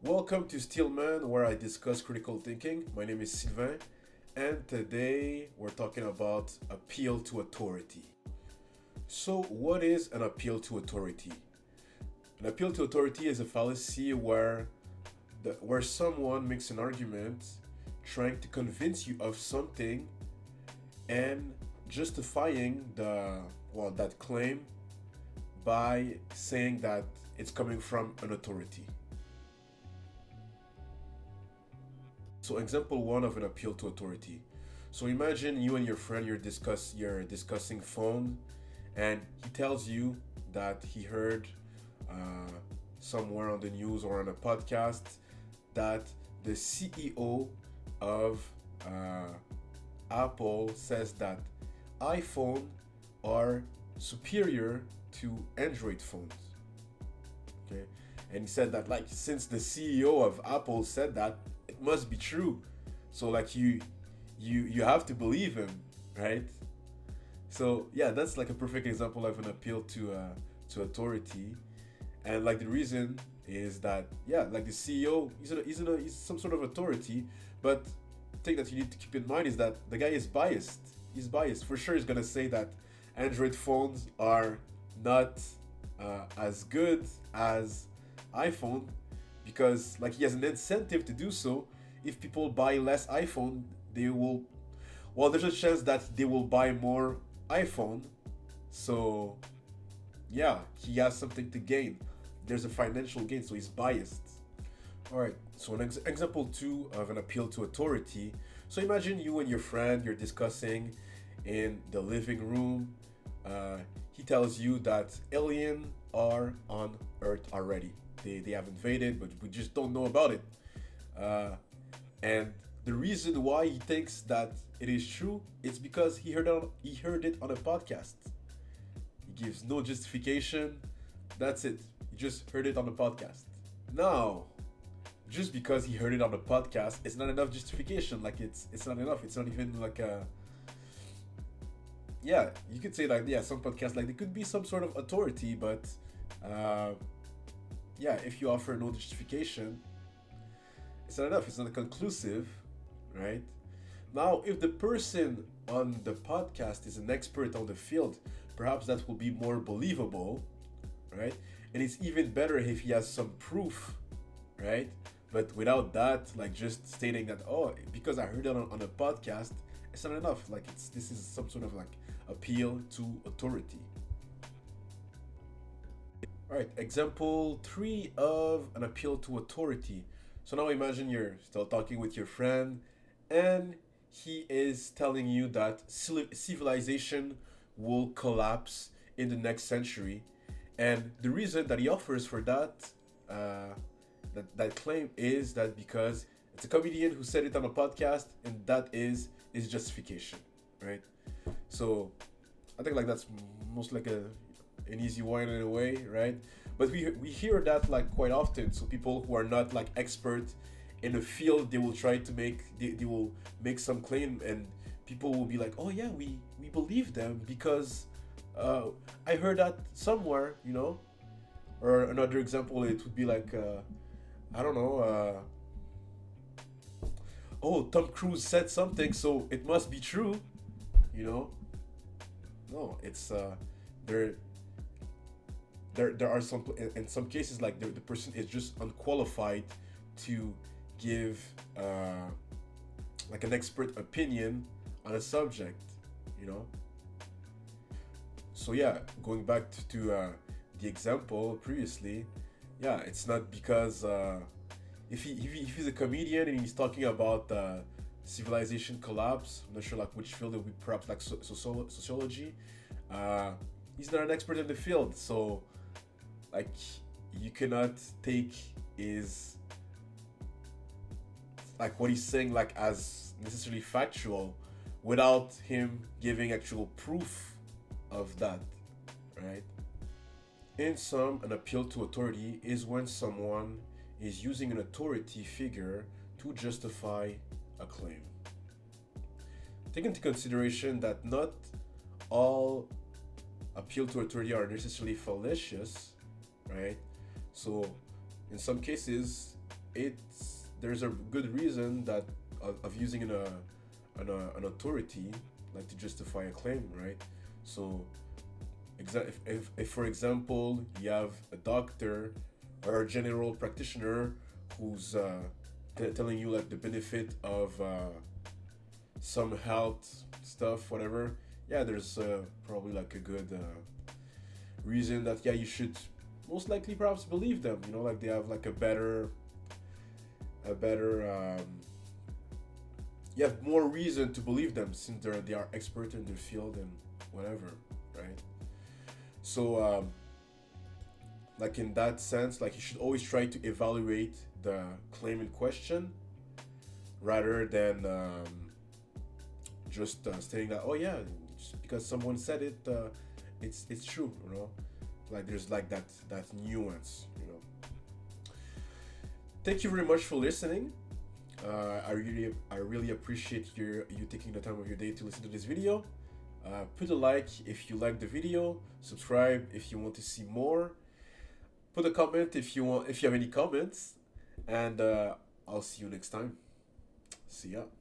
Welcome to Stillman, where I discuss critical thinking. My name is Sylvain, and today we're talking about appeal to authority. So, what is an appeal to authority? An appeal to authority is a fallacy where someone makes an argument trying to convince you of something and justifying that claim by saying that it's coming from an authority. So example one of an appeal to authority. So imagine you and your friend you're discussing phone, and he tells you that he heard uh, somewhere on the news or on a podcast that the CEO of uh, Apple says that iPhone are superior to Android phones. Okay, and he said that like since the CEO of Apple said that, it must be true. So like you have to believe him, right? So yeah, that's like a perfect example of an appeal to authority, and like the reason is that yeah, like the CEO he's some sort of authority, but the thing that you need to keep in mind is that the guy is biased. He's biased for sure. He's gonna say that Android phones are not as good as iPhone because like he has an incentive to do so. If people buy less iPhone, they will well there's a chance that they will buy more iPhone. So yeah, he has something to gain. There's a financial gain, so he's biased. All right. So an example two of an appeal to authority. So imagine you and your friend you're discussing in the living room. Uh, he tells you that aliens are on Earth already. They have invaded, but we just don't know about it. Uh, and the reason why he thinks that it is true is because he heard it on a podcast. He gives no justification. That's it. He just heard it on a podcast. Now, just because he heard it on a podcast, it's not enough justification. Like it's not enough. It's not even like a yeah. You could say that yeah, some podcasts like there could be some sort of authority, but uh, yeah, if you offer no justification, it's not enough. It's not conclusive, right? Now, if the person on the podcast is an expert on the field, perhaps that will be more believable, right? And it's even better if he has some proof, right? But without that, like just stating that, oh, because I heard it on a podcast, it's not enough. Like this is some sort of like appeal to authority. All right, example three of an appeal to authority. So now imagine you're still talking with your friend, and he is telling you that civilization will collapse in the next century, and the reason that he offers for uh, that claim is that because it's a comedian who said it on a podcast, and that is his justification, right? So I think like that's most like an easy one in a way, right? But we hear that like quite often. So people who are not like expert in a field, they will try to they will make some claim, and people will be like, oh yeah, we believe them because uh, I heard that somewhere, you know. Or another example, it would be like I don't know. Oh, Tom Cruise said something, so it must be true, you know. No, it's there there are some in some cases like the person is just unqualified to give like an expert opinion on a subject, you know. So yeah, going back to the example previously, yeah, it's not because if he's a comedian and he's talking about civilization collapse, I'm not sure like which field it would be, perhaps like sociology. uh, he's not an expert in the field, so like you cannot take his like what he's saying like as necessarily factual without him giving actual proof of that, right? In sum, an appeal to authority is when someone is using an authority figure to justify a claim. Take into consideration that not all appeal to authority are necessarily fallacious, right? So, in some cases, there's a good reason that of using an authority like to justify a claim, right? So if for example you have a doctor or a general practitioner who's telling you like the benefit of some health stuff, whatever, yeah, there's probably like a good reason that yeah you should most likely perhaps believe them. You know, like they have like a better you have more reason to believe them since they are expert in their field and whatever, right? So like in that sense, like you should always try to evaluate the claim in question rather than just stating that, oh yeah, just because someone said it, it's true, you know. Like there's like that nuance, you know. Thank you very much for listening. I really appreciate you taking the time of your day to listen to this video. Put a like if you like the video. Subscribe if you want to see more. Put a comment if you have any comments, and I'll see you next time. See ya.